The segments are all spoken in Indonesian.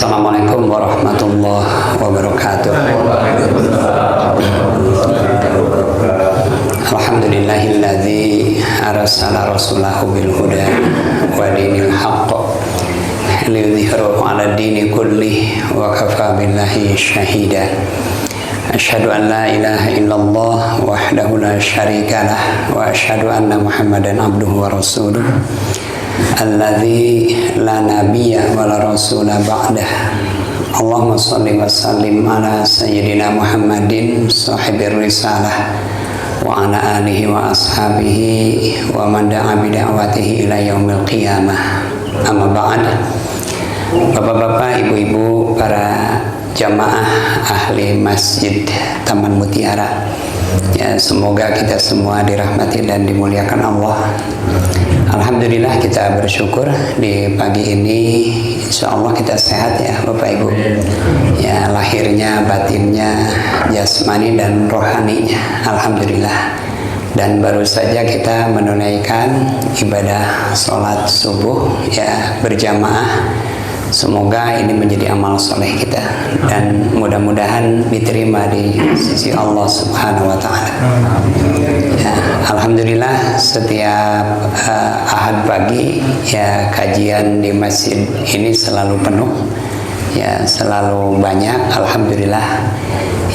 Assalamualaikum warahmatullahi wabarakatuh. Alhamdulillahilladzi arsala rasulahu bil huda wa dinil haqq liyudhhirahu 'ala dini kulli wa kafa billahi syahida. Asyhadu an la ilaha illallah wahdahu la syarikalah wa asyhadu anna Muhammadan abduhu wa rasuluh alladzi la nabiyya wa la rasula ba'dah. Allahumma shalli wa sallim ala sayyidina Muhammadin sahibir risalah wa ala alihi wa ashabihi wa man da'a bi da'watihi ila yaumil qiyamah. Amma ba'd. Bapak-bapak, ibu-ibu, para jamaah ahli Masjid Taman Mutiara, ya, semoga kita semua dirahmati dan dimuliakan Allah. Alhamdulillah, kita bersyukur di pagi ini insya Allah kita sehat ya Bapak Ibu, ya, lahirnya, batinnya, jasmani dan rohaninya, Alhamdulillah. Dan baru saja kita menunaikan ibadah sholat subuh ya berjamaah. Semoga ini menjadi amal soleh kita dan mudah-mudahan diterima di sisi Allah Subhanahu wa Ta'ala. Ya, Alhamdulillah, setiap Ahad pagi ya kajian di masjid ini selalu penuh, ya selalu banyak. Alhamdulillah,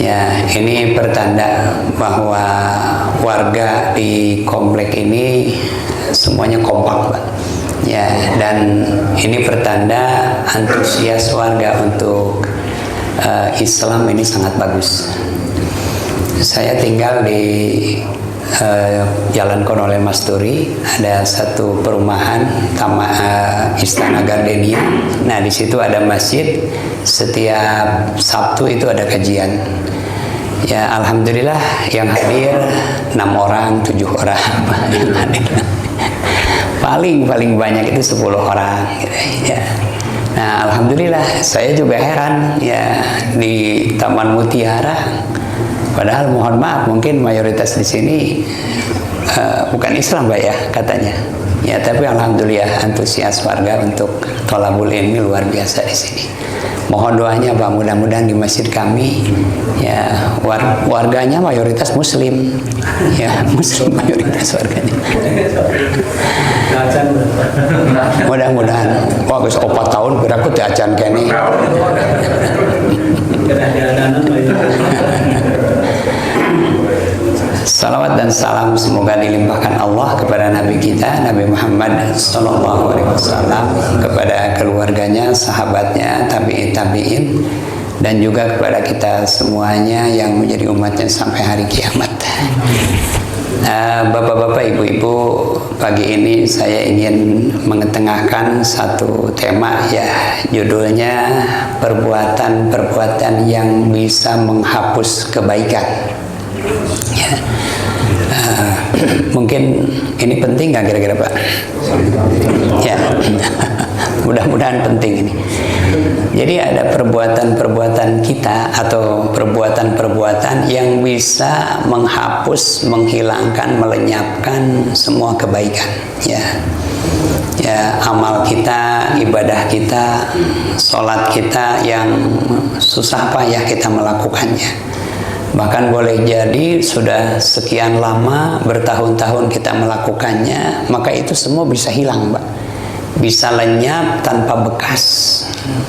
ya ini pertanda bahwa warga di komplek ini semuanya kompak, Pak. Ya, dan ini pertanda antusias warga untuk Islam ini sangat bagus. Saya tinggal di Jalan Kolonel Masturi, ada satu perumahan Istana Gardenia. Nah, di situ ada masjid. Setiap Sabtu itu ada kajian. Ya, alhamdulillah yang hadir 6 orang, 7 orang yang hadir. Paling banyak itu 10 orang gitu, ya. Nah, alhamdulillah saya juga heran ya di Taman Mutiara, padahal mohon maaf mungkin mayoritas di sini bukan Islam, Pak, ya katanya. Ya, tapi alhamdulillah antusias warga untuk thalabul ilmi luar biasa di sini. Mohon doanya, Pak, mudah-mudahan di masjid kami ya warganya mayoritas muslim. Ya, muslim mayoritas warganya. Mudah-mudahan. Wah, geus 4 tahun piraku teh acan kene. Salawat dan salam semoga dilimpahkan Allah kepada Nabi kita Nabi Muhammad SAW, kepada keluarganya, sahabatnya, tabi'in, dan juga kepada kita semuanya yang menjadi umatnya sampai hari kiamat. Bapak-bapak, ibu-ibu, pagi ini saya ingin mengetengahkan satu tema, ya, judulnya perbuatan-perbuatan yang bisa menghapus kebaikan. Ya. Mungkin ini penting nggak kira-kira, Pak? Ya, mudah-mudahan penting ini. Jadi ada perbuatan-perbuatan kita atau perbuatan-perbuatan yang bisa menghapus, menghilangkan, melenyapkan semua kebaikan. Ya, ya, amal kita, ibadah kita, sholat kita yang susah payah kita melakukannya. Bahkan boleh jadi sudah sekian lama, bertahun-tahun kita melakukannya, maka itu semua bisa hilang, Pak. Bisa lenyap tanpa bekas,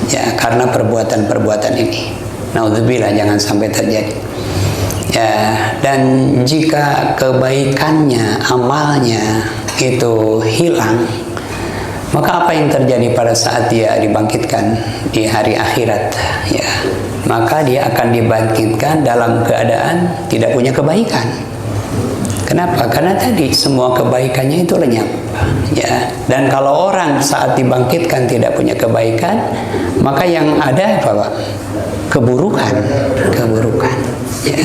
ya, karena perbuatan-perbuatan ini. Naudzubillah, jangan sampai terjadi. Ya, dan jika kebaikannya, amalnya itu hilang, maka apa yang terjadi pada saat dia dibangkitkan di hari akhirat? Ya, maka dia akan dibangkitkan dalam keadaan tidak punya kebaikan. Kenapa? Karena tadi semua kebaikannya itu lenyap. Ya, dan kalau orang saat dibangkitkan tidak punya kebaikan, maka yang ada apa, Pak? Keburukan. Ya.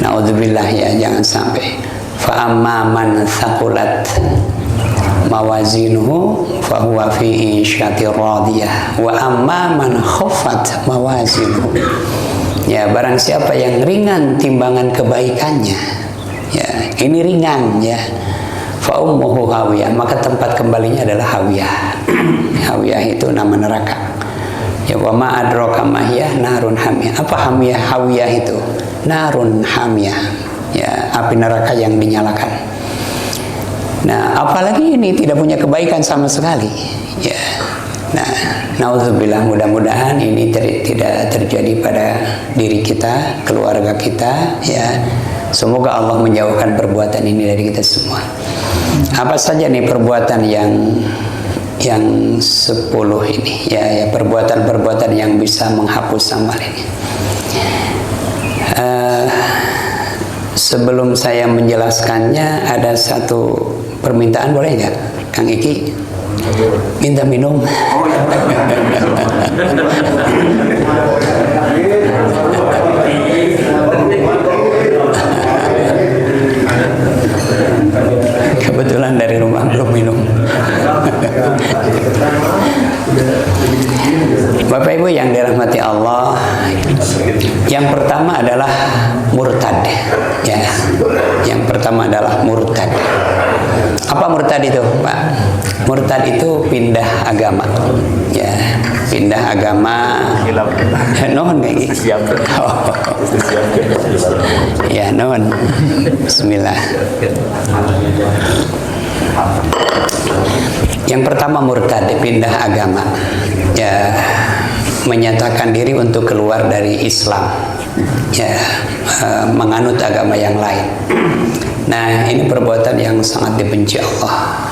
Naudzubillah, ya, jangan sampai. Fa amma man thaqulat mawazinuhu fahuwa fi isyatir radiyah wa amma man khaffat mawazinuhu. Ya, barang siapa yang ringan timbangan kebaikannya, ya, ini ringan, ya, fa ummuhu hawiyah, maka tempat kembalinya adalah hawiyah. Hawiyah itu nama neraka. Ya, wa ma adraka ma hiya narun hamiyah. Apa hamiyah? Hawiyah itu narun hamiyah, ya, api neraka yang dinyalakan. Nah, apalagi ini tidak punya kebaikan sama sekali, ya. Nah, naudzubillah, mudah-mudahan ini tidak terjadi pada diri kita, keluarga kita, ya. Semoga Allah menjauhkan perbuatan ini dari kita semua. Apa saja nih perbuatan yang 10 ini, ya, perbuatan-perbuatan yang bisa menghapus amal ini. Sebelum saya menjelaskannya, ada satu permintaan, boleh nggak, Kang Iki? Minta minum. Kebetulan dari rumah belum minum. Bapak Ibu yang dirahmati Allah, yang pertama adalah murtad, ya. Yang pertama adalah murtad. Apa murtad itu, Pak? Murtad itu pindah agama, ya, pindah agama. Non kayak gitu. Oh. Ya, non. Bismillah. Yang pertama murtad, pindah agama, ya, menyatakan diri untuk keluar dari Islam, ya, menganut agama yang lain. Nah, ini perbuatan yang sangat dibenci Allah.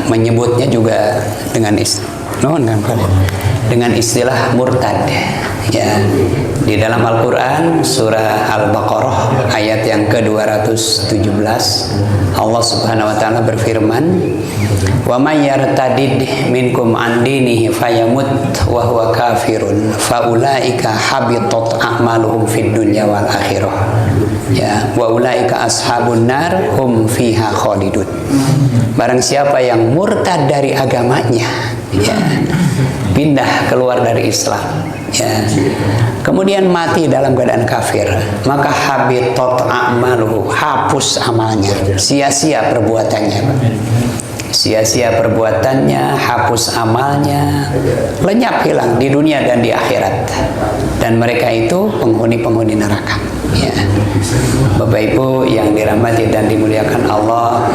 Menyebutnya juga dengan istilah murtad, ya. Di dalam Al-Quran surah Al-Baqarah ayat yang ke-217, Allah Subhanahu wa taala berfirman, "Wa may yartadid minkum an dinihi fayamut wa huwa kafirun faulaika habitat a'maluhum fid dunya wal akhirah." Ya, wa ulaika ashabun nar hum fiha khalidun. Barang siapa yang murtad dari agamanya, ya, pindah keluar dari Islam, ya, kemudian mati dalam keadaan kafir, maka habitat a'maluhu, hapus amalnya, sia-sia perbuatannya, sia-sia perbuatannya, hapus amalnya, lenyap, hilang di dunia dan di akhirat, dan mereka itu penghuni-penghuni neraka, ya. Bapak Ibu yang dirahmati dan dimuliakan Allah,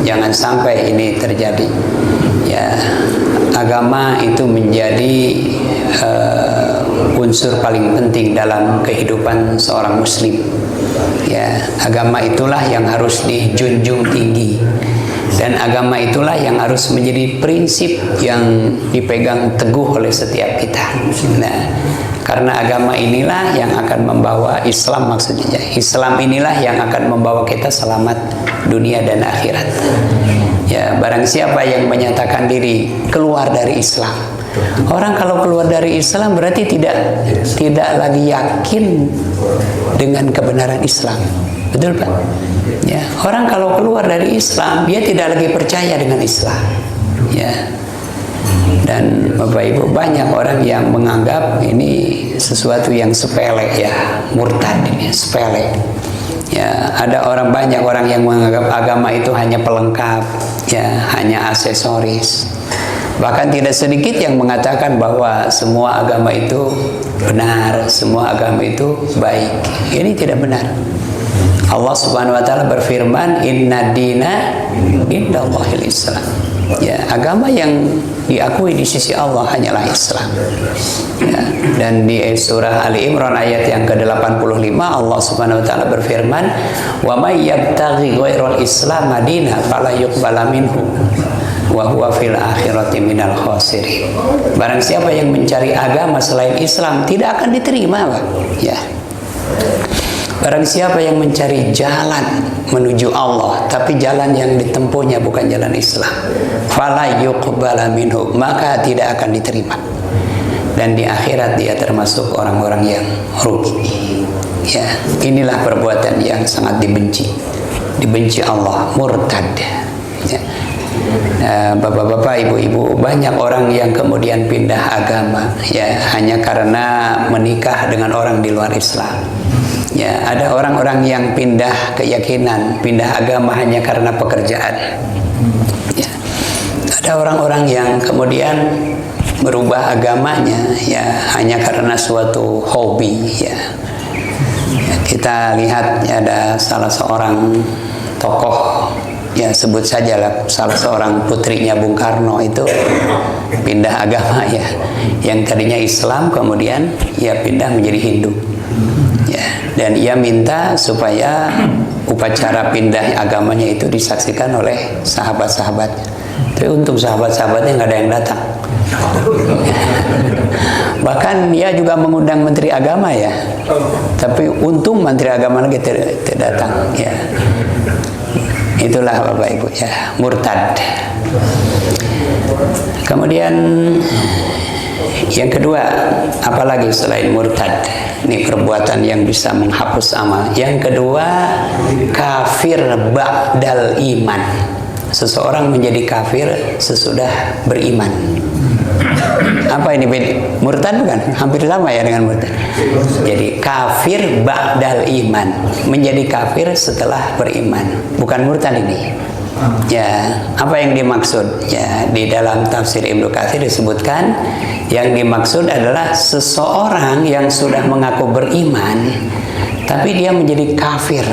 jangan sampai ini terjadi, ya. Agama itu menjadi unsur paling penting dalam kehidupan seorang muslim, ya. Agama itulah yang harus dijunjung tinggi, dan agama itulah yang harus menjadi prinsip yang dipegang teguh oleh setiap kita. Nah, karena agama inilah yang akan membawa Islam, maksudnya Islam inilah yang akan membawa kita selamat dunia dan akhirat. Ya, barang siapa yang menyatakan diri keluar dari Islam, orang kalau keluar dari Islam berarti tidak lagi yakin dengan kebenaran Islam, betul Pak? Ya, orang kalau keluar dari Islam dia tidak lagi percaya dengan Islam, ya. Dan Bapak Ibu, banyak orang yang menganggap ini sesuatu yang sepele, ya, murtad ini sepele. Ya, ada banyak orang yang menganggap agama itu hanya pelengkap, ya, hanya aksesoris. Bahkan tidak sedikit yang mengatakan bahwa semua agama itu benar, semua agama itu baik. Ini tidak benar. Allah Subhanahu wa taala berfirman, "Inna dina indallahil Islam." Ya, agama yang diakui di sisi Allah hanyalah Islam. Ya, dan di surah Ali Imran ayat yang ke-85 Allah Subhanahu wa taala berfirman, "Wa may yabtaghi ghairal Islam madina fala yuqbala minhu wa huwa fil akhirati minal khasirin." Barang siapa yang mencari agama selain Islam tidak akan diterima, Pak. Ya. Barang siapa yang mencari jalan menuju Allah, tapi jalan yang ditempuhnya bukan jalan Islam, fala yuqbala minhu, maka tidak akan diterima. Dan di akhirat dia termasuk orang-orang yang rugi. Ya, inilah perbuatan yang sangat dibenci Allah, murtad. Ya. Bapak-bapak, ibu-ibu, banyak orang yang kemudian pindah agama, ya, hanya karena menikah dengan orang di luar Islam. Ya, ada orang-orang yang pindah keyakinan, pindah agama hanya karena pekerjaan. Ya. Ada orang-orang yang kemudian berubah agamanya ya hanya karena suatu hobi ya. Kita lihat ya, ada salah seorang tokoh ya, sebut sajalah salah seorang putrinya Bung Karno itu pindah agama ya, yang tadinya Islam kemudian ia pindah menjadi Hindu ya, dan ia minta supaya upacara pindah agamanya itu disaksikan oleh sahabat-sahabatnya. Tapi untuk sahabat-sahabatnya nggak ada yang datang. Bahkan dia juga mengundang menteri agama ya, tapi untung menteri agama lagi tidak datang ya. Itulah Bapak Ibu ya, murtad. Kemudian yang kedua, apalagi selain murtad? Ini perbuatan yang bisa menghapus amal. Yang kedua, kafir ba'dal iman. Seseorang menjadi kafir sesudah beriman. Apa ini? Murtad bukan? Hampir sama ya dengan murtad. Jadi kafir ba'dal iman, menjadi kafir setelah beriman. Bukan murtad ini. Ya, apa yang dimaksud? Ya, di dalam tafsir Ibnu Katsir disebutkan yang dimaksud adalah seseorang yang sudah mengaku beriman tapi dia menjadi kafir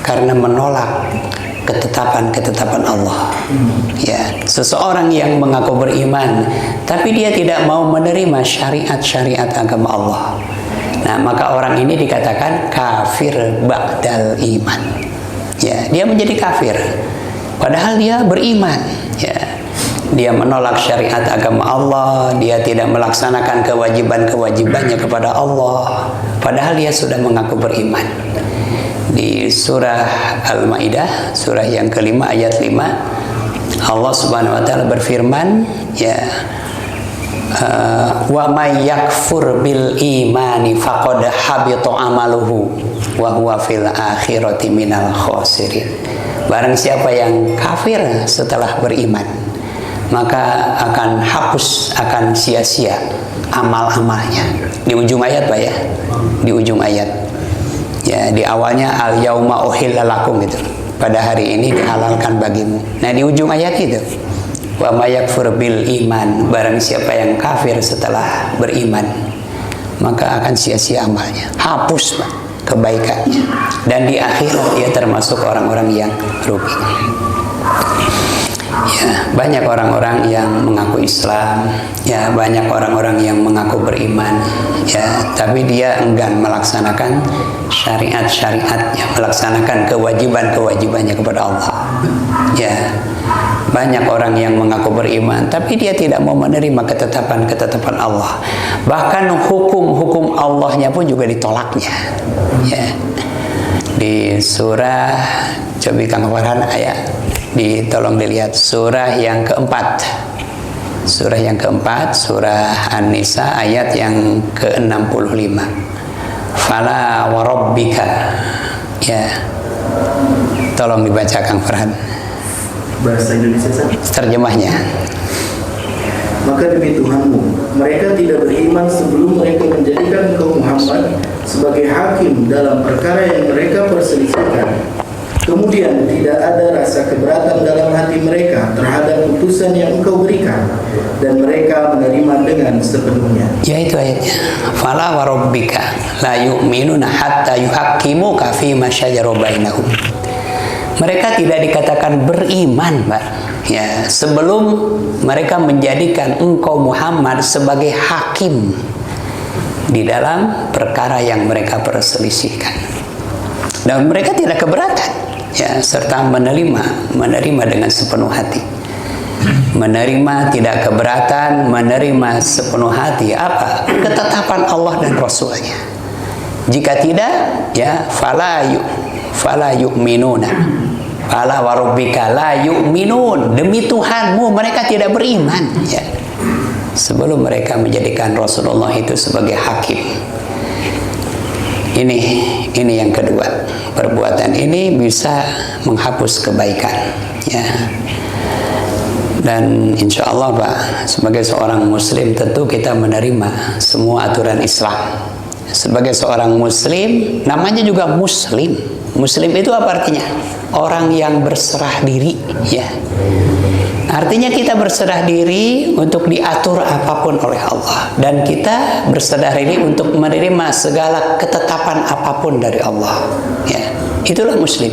karena menolak ketetapan-ketetapan Allah. Ya, seseorang yang mengaku beriman tapi dia tidak mau menerima syariat-syariat agama Allah. Nah, maka orang ini dikatakan kafir ba'dal iman. Ya, dia menjadi kafir padahal dia beriman. Ya, dia menolak syariat agama Allah, dia tidak melaksanakan kewajiban-kewajibannya kepada Allah padahal dia sudah mengaku beriman. Di surah Al-Maidah, surah yang kelima ayat 5, Allah Subhanahu wa taala berfirman, ya, wa may yakfur bil imani faqad habita amaluhu wa huwa fil akhirati minal khasirin. Barang siapa yang kafir setelah beriman, maka akan hapus, akan sia-sia amal-amalnya. Di ujung ayat Pak ya, di ujung ayat. Ya, di awalnya al yauma uhilla lakum gitu. Pada hari ini dihalalkan bagimu. Nah, di ujung ayat itu wa may yakfur bil iman, barang siapa yang kafir setelah beriman, maka akan sia-sia amalnya. Hapus Pak kebaikannya, dan di akhirat dia termasuk orang-orang yang rugi. Ya, banyak orang-orang yang mengaku Islam, ya, banyak orang-orang yang mengaku beriman, ya, tapi dia enggan melaksanakan syariat-syariatnya, melaksanakan kewajiban-kewajibannya kepada Allah. Ya, banyak orang yang mengaku beriman, tapi dia tidak mau menerima ketetapan-ketetapan Allah. Bahkan hukum-hukum Allahnya pun juga ditolaknya. Ya, di surah, coba Kang Farhan ayat, tolong dilihat surah yang keempat. Surah yang keempat, surah An-Nisa ayat yang ke-65. Fala wa rabbika. Ya. Tolong dibaca Kang Farhan. Bahasa Indonesia. Terjemahnya. Maka demi Tuhanmu, mereka tidak beriman sebelum mereka menjadikan engkau Muhammad sebagai hakim dalam perkara yang mereka perselisihkan. Kemudian tidak ada rasa keberatan dalam hati mereka terhadap putusan yang engkau berikan, dan mereka menerima dengan sepenuhnya. Ya, itu ayatnya. Fala wa rabbika la yu'minuna hatta yuhaqqimuka fi ma syajara bainahum. Mereka tidak dikatakan beriman, Pak. Ya, sebelum mereka menjadikan engkau Muhammad sebagai hakim di dalam perkara yang mereka perselisihkan. Dan mereka tidak keberatan, ya, serta menerima dengan sepenuh hati. Menerima, tidak keberatan, menerima sepenuh hati apa? Ketetapan Allah dan Rasulnya. Jika tidak, ya, fala yu'minuna. Fala wa rabbika la yu'minun. Demi Tuhanmu mereka tidak beriman, ya, sebelum mereka menjadikan Rasulullah itu sebagai hakim. Ini yang kedua. Perbuatan ini bisa menghapus kebaikan, ya. Dan insya Allah Pak, sebagai seorang muslim tentu kita menerima semua aturan Islam. Sebagai seorang muslim, namanya juga muslim. Muslim itu apa artinya? Orang yang berserah diri, ya. Artinya kita berserah diri untuk diatur apapun oleh Allah, dan kita berserah diri untuk menerima segala ketetapan apapun dari Allah, ya. Itulah muslim,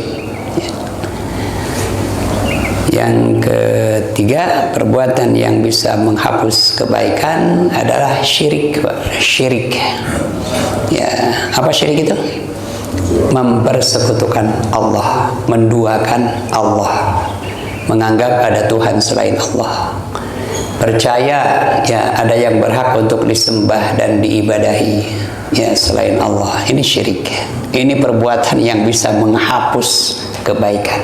ya. Yang ketiga, perbuatan yang bisa menghapus kebaikan adalah syirik, Pak. Syirik, ya. Apa syirik itu? Mempersekutukan Allah, menduakan Allah, menganggap ada Tuhan selain Allah, percaya ya ada yang berhak untuk disembah dan diibadahi ya selain Allah. Ini syirik. Ini perbuatan yang bisa menghapus kebaikan.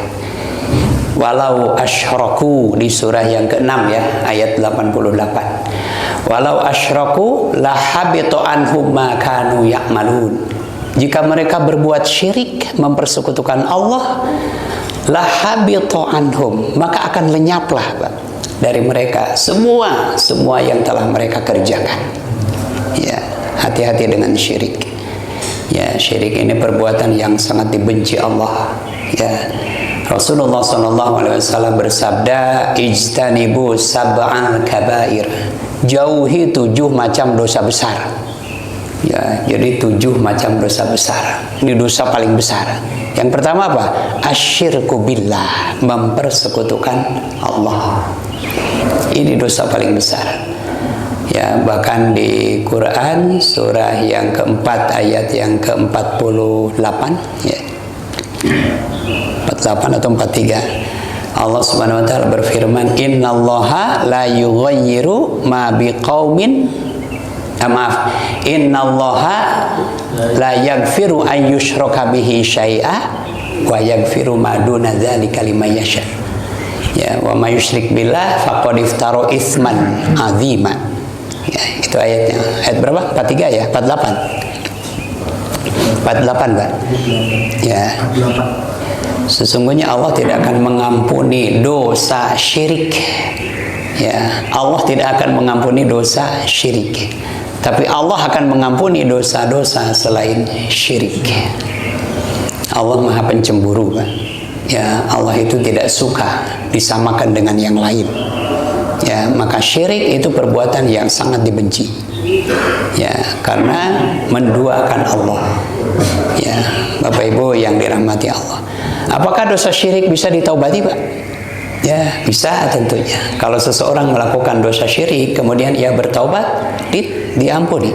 Walau asyraku, di surah yang ke-6 ya, ayat 88. Walau asyraku lahabita anhum ma kanu ya'malun. Jika mereka berbuat syirik, mempersekutukan Allah, lahabita anhum, maka akan lenyaplah Pak, dari mereka semua yang telah mereka kerjakan. Ya, hati-hati dengan syirik. Ya, syirik ini perbuatan yang sangat dibenci Allah. Ya, Rasulullah SAW bersabda, ijtanibu sab'al kabair, jauhi 7 macam dosa besar. Ya, jadi 7 macam dosa besar. Ini dosa paling besar. Yang pertama apa? Asyirku billah, mempersekutukan Allah. Ini dosa paling besar. Ya, bahkan di Quran surah yang keempat ayat yang ke-48 ya. 48 atau 43. Allah Subhanahu wa taala berfirman, "Innallaha la yughayyiru ma biqaumin." Maaf, innallaha la yaghfiru an yushraka bihi syai'a wa yaghfiru ma duna dzalika liman yasha. Ya, wa may yusyrik billah faqad iftara itsman 'azima. Ya, itu ayatnya. Ayat berapa? 43 ya? 48. 48, Pak. Ya. Sesungguhnya Allah tidak akan mengampuni dosa syirik. Ya, Allah tidak akan mengampuni dosa syirik. Tapi Allah akan mengampuni dosa-dosa selain syirik. Allah Maha Pencemburu, Pak. Ya, Allah itu tidak suka disamakan dengan yang lain. Ya, maka syirik itu perbuatan yang sangat dibenci. Ya, karena menduakan Allah. Ya, Bapak Ibu yang dirahmati Allah. Apakah dosa syirik bisa ditaubati, Pak? Ya, bisa tentunya. Kalau seseorang melakukan dosa syirik, kemudian ia bertaubat, diampuni.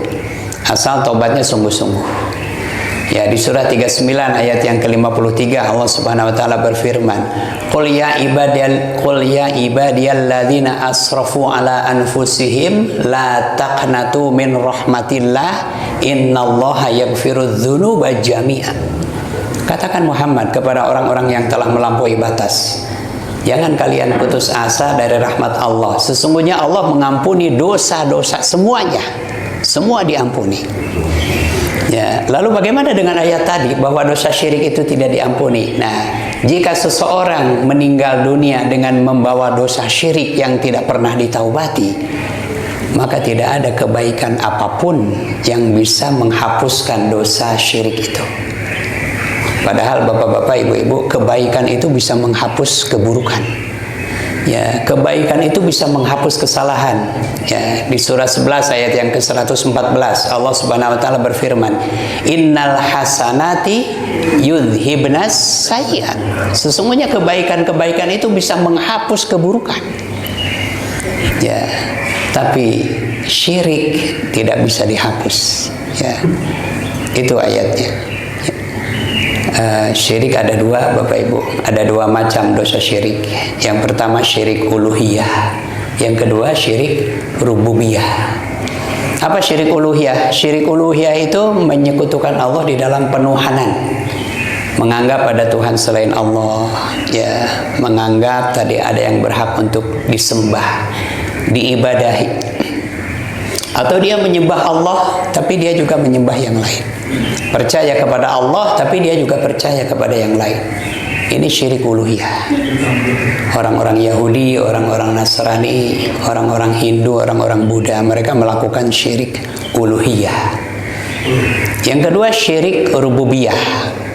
Asal taubatnya sungguh-sungguh. Ya, di surah 39 ayat yang ke-53 Allah Subhanahu wa taala berfirman, "Qul ya ibadiyalladzina asrafu ala anfusihim la taqnatu min rahmatillah innallaha yaghfirudz dzunuba jami'an." Katakan Muhammad kepada orang-orang yang telah melampaui batas, jangan kalian putus asa dari rahmat Allah. Sesungguhnya Allah mengampuni dosa-dosa semuanya. Semua diampuni. Ya, lalu bagaimana dengan ayat tadi bahwa dosa syirik itu tidak diampuni? Nah, jika seseorang meninggal dunia dengan membawa dosa syirik yang tidak pernah ditaubati, maka tidak ada kebaikan apapun yang bisa menghapuskan dosa syirik itu. Padahal bapak-bapak, ibu-ibu, kebaikan itu bisa menghapus keburukan. Ya, kebaikan itu bisa menghapus kesalahan. Ya, di surah 11 ayat yang ke-114 Allah Subhanahu wa taala berfirman, "Innal hasanati yudhibnas sayyi'at." Sesungguhnya kebaikan-kebaikan itu bisa menghapus keburukan. Ya, tapi syirik tidak bisa dihapus. Ya. Itu ayatnya. Syirik ada 2 Bapak Ibu, ada 2 macam dosa syirik. Yang pertama syirik uluhiyah, yang kedua syirik rububiyah. Apa syirik uluhiyah? Syirik uluhiyah itu menyekutukan Allah di dalam penuhanan, menganggap ada Tuhan selain Allah, ya, menganggap tadi ada yang berhak untuk disembah, diibadahi, atau dia menyembah Allah tapi dia juga menyembah yang lain. Percaya kepada Allah tapi dia juga percaya kepada yang lain. Ini syirik uluhiyah. Orang-orang Yahudi, orang-orang Nasrani, orang-orang Hindu, orang-orang Buddha, mereka melakukan syirik uluhiyah. Yang kedua syirik rububiyah.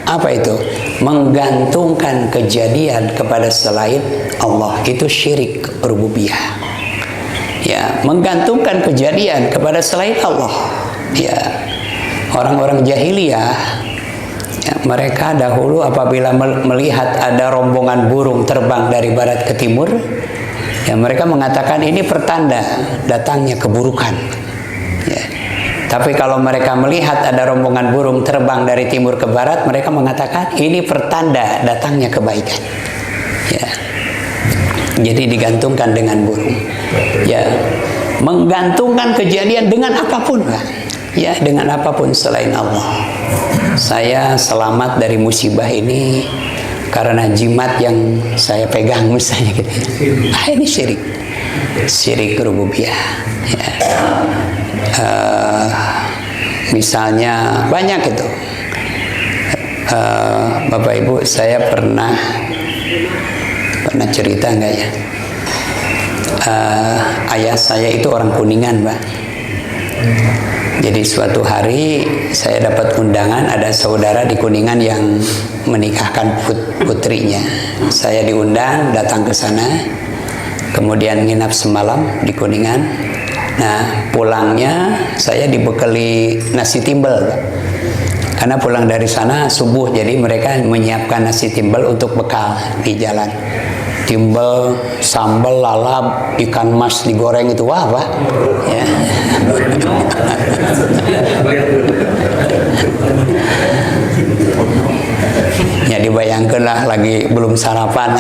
Apa itu? Menggantungkan kejadian kepada selain Allah. Itu syirik rububiyah. Ya, menggantungkan kejadian kepada selain Allah. Ya, orang-orang jahiliyah, ya, mereka dahulu apabila melihat ada rombongan burung terbang dari barat ke timur, ya mereka mengatakan ini pertanda datangnya keburukan. Ya. Tapi kalau mereka melihat ada rombongan burung terbang dari timur ke barat, mereka mengatakan ini pertanda datangnya kebaikan. Ya. Jadi digantungkan dengan burung. Ya, menggantungkan kejadian dengan apapun, Pak. Ya, dengan apapun selain Allah. Saya selamat dari musibah ini karena jimat yang saya pegang misalnya gitu. Ini syirik. Syirik rububiyah. Ya. Misalnya banyak itu. Bapak Ibu, saya pernah cerita enggak ya? Ayah saya itu orang Kuningan, Pak. Jadi suatu hari saya dapat undangan, ada saudara di Kuningan yang menikahkan putrinya. Saya diundang datang ke sana, kemudian nginap semalam di Kuningan. Nah, pulangnya saya dibekali nasi timbel, Pak. Karena pulang dari sana subuh, jadi mereka menyiapkan nasi timbel untuk bekal di jalan. Timbel, sambal, lalap, ikan mas digoreng itu, wah, Pak. Ya. Ya dibayangkanlah lagi belum sarapan.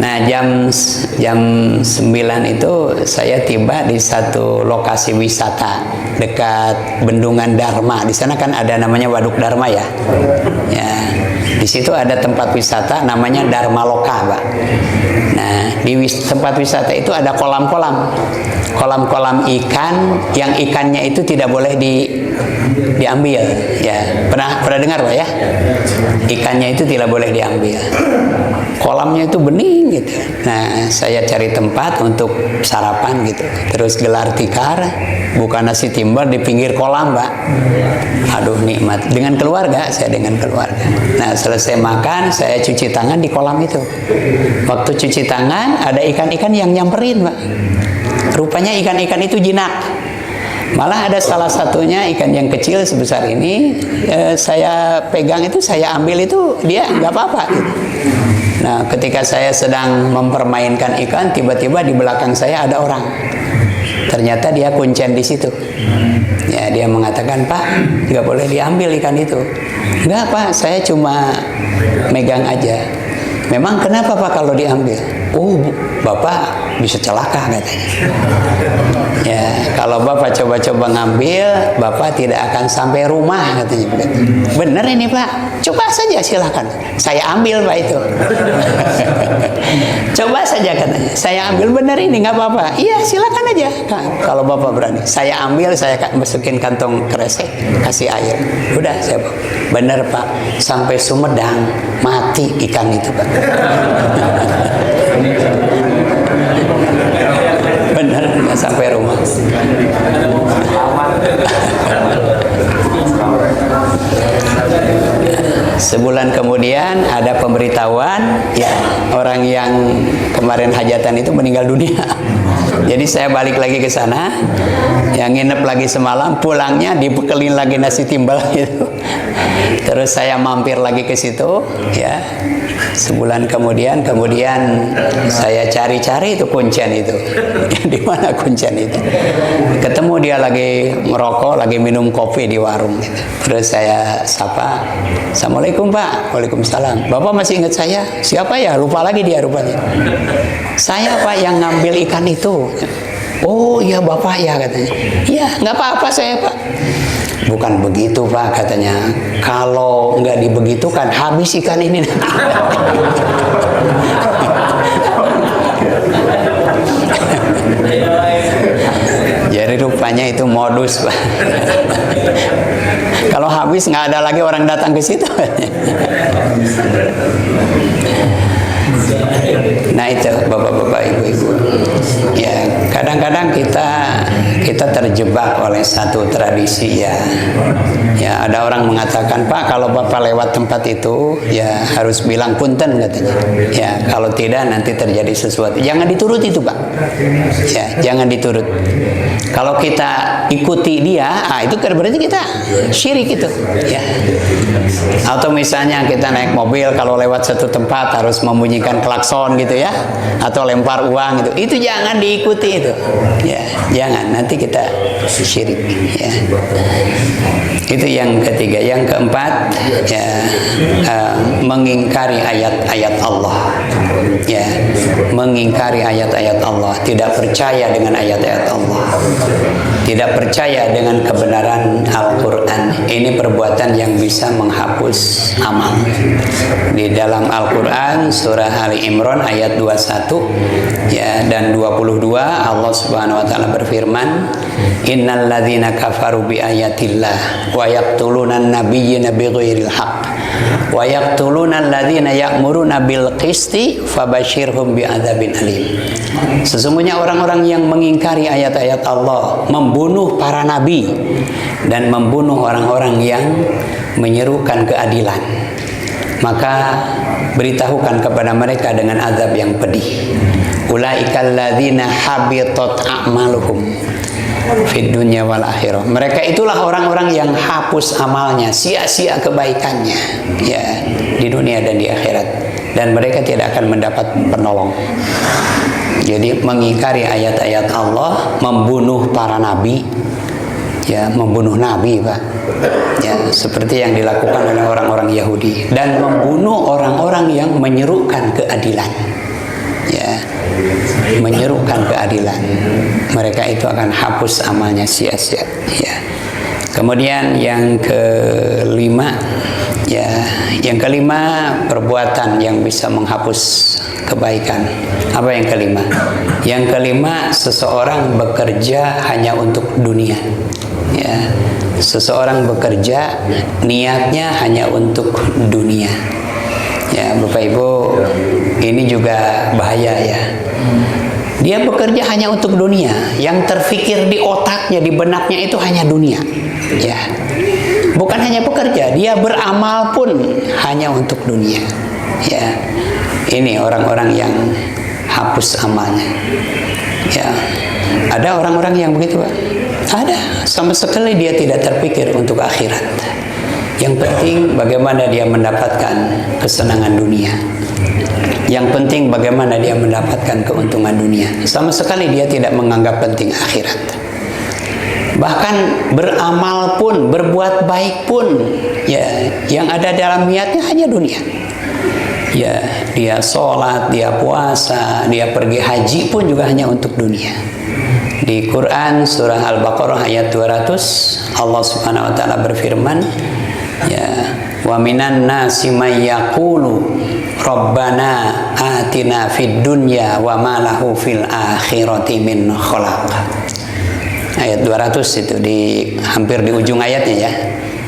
Nah, jam 9 itu saya tiba di satu lokasi wisata dekat Bendungan Dharma. Di sana kan ada namanya Waduk Dharma ya. Ya. Di situ ada tempat wisata namanya Dharma Loka, Pak. Nah, di tempat wisata itu ada kolam-kolam. Kolam-kolam ikan yang ikannya itu tidak boleh diambil, ya. Pernah dengar, Pak ya? Ikannya itu tidak boleh diambil. Kolamnya itu bening gitu. Nah, saya cari tempat untuk sarapan gitu. Terus gelar tikar, buka nasi timbel di pinggir kolam, Pak. Aduh, nikmat. Dengan keluarga, saya dengan keluarga. Nah, selesai makan, saya cuci tangan di kolam itu. Waktu cuci tangan, ada ikan-ikan yang nyamperin, Pak. Rupanya ikan-ikan itu jinak. Malah ada salah satunya ikan yang kecil sebesar ini, saya pegang itu, saya ambil itu, dia nggak apa-apa. Nah, ketika saya sedang mempermainkan ikan, tiba-tiba di belakang saya ada orang. Ternyata dia kuncen di situ. Ya, dia mengatakan, Pak, nggak boleh diambil ikan itu. Nggak, Pak, saya cuma megang aja. Memang kenapa, Pak, kalau diambil? Oh, Bapak bisa celaka katanya. Ya, kalau Bapak coba-coba ngambil, Bapak tidak akan sampai rumah katanya. Benar ini, Pak. Coba saja silakan. Saya ambil, Pak, itu. Coba saja katanya. Saya ambil, benar ini, nggak apa-apa. Iya, silakan aja. Kalau Bapak berani. Saya ambil, saya masukin kantong kresek, kasih air. Udah, saya bawa. Benar, Pak. Sampai Sumedang mati ikan itu, Pak. Benar, nggak sampai rumah. Sebulan kemudian ada pemberitahuan, ya, orang yang kemarin hajatan itu meninggal dunia. Jadi saya balik lagi ke sana, yang nginep lagi semalam, pulangnya dibekelin lagi nasi timbel gitu. Terus saya mampir lagi ke situ, ya. Sebulan kemudian saya cari-cari itu kuncen itu. Di mana kuncen itu? Ketemu dia lagi merokok, lagi minum kopi di warung gitu. Terus saya sapa, Assalamualaikum, Pak. Waalaikumsalam. Bapak masih ingat saya? Siapa ya? Lupa lagi dia rupanya. Saya, Pak, yang ngambil ikan itu. Oh iya, Bapak ya, katanya. Iya, nggak apa-apa saya, Pak. Bukan begitu, Pak, katanya. Kalau nggak dibegitukan, habis ikan ini. Jadi rupanya itu modus, Pak. Kalau habis nggak ada lagi orang datang ke situ. Nah itu bapak-bapak, ibu-ibu. Ya kadang-kadang kita terjebak oleh satu tradisi ya. Ya ada orang mengatakan, Pak kalau bapak lewat tempat itu ya harus bilang punten katanya. Ya kalau tidak nanti terjadi sesuatu. Jangan diturut itu Pak. Ya jangan diturut. Kalau kita ikuti dia, itu berarti kita syirik itu. Ya. Atau misalnya kita naik mobil kalau lewat satu tempat harus membunyikan klakson gitu ya, atau lempar uang itu jangan diikuti itu. Ya jangan, nanti kita syirik. Ya. Itu yang ketiga. Yang keempat ya mengingkari ayat-ayat Allah. Ya mengingkari ayat-ayat Allah, tidak percaya dengan ayat-ayat Allah, tidak percaya dengan kebenaran Al-Quran. Ini perbuatan yang bisa menghapus amal. Di dalam Al-Quran surah Ali Imran ayat 21 ya dan 22 Allah Subhanahu wa taala berfirman, innal ladzina kafaru bi ayatillah wa yaqtuluna an-nabiyyina bighairil haqq wa yaqtuluna alladzina ya'muruna bil qisti fabashshirhum bi'adzabin alim. Sesungguhnya orang-orang yang mengingkari ayat-ayat Allah, membunuh para nabi dan membunuh orang-orang yang menyerukan keadilan, maka beritahukan kepada mereka dengan azab yang pedih. Ulaikal ladzina habitat a'maluhum fid dunya wal akhirah. Mereka itulah orang-orang yang hapus amalnya, sia-sia kebaikannya ya di dunia dan di akhirat, dan mereka tidak akan mendapat penolong. Jadi mengingkari ayat-ayat Allah, membunuh para nabi, ya membunuh nabi Pak, ya seperti yang dilakukan oleh orang-orang Yahudi, dan membunuh orang-orang yang menyerukan keadilan, ya menyerukan keadilan. Mereka itu akan hapus amalnya sia-sia. Ya. Kemudian yang kelima, ya yang kelima perbuatan yang bisa menghapus kebaikan. Apa yang kelima? Yang kelima, seseorang bekerja hanya untuk dunia. Ya, seseorang bekerja niatnya hanya untuk dunia. Ya, Bapak Ibu, ini juga bahaya ya. Dia bekerja hanya untuk dunia. Yang terfikir di otaknya, di benaknya itu hanya dunia. Ya, bukan hanya bekerja, dia beramal pun hanya untuk dunia. Ya, ini orang-orang yang hapus amalnya. Ya, ada orang-orang yang begitu, Pak. Ada, sama sekali dia tidak terpikir untuk akhirat. Yang penting bagaimana dia mendapatkan kesenangan dunia. Yang penting bagaimana dia mendapatkan keuntungan dunia. Sama sekali dia tidak menganggap penting akhirat. Bahkan beramal pun, berbuat baik pun, ya, yang ada dalam niatnya hanya dunia. Ya, dia sholat, dia puasa, dia pergi haji pun juga hanya untuk dunia. Di Quran surah Al-Baqarah ayat 200 Allah Subhanahu wa taala berfirman, ya, wa minan nasi may yaqulu rabbana atina fid dunya wa ma lahu fil akhirati min khalaq. Ayat 200 itu hampir di ujung ayatnya ya.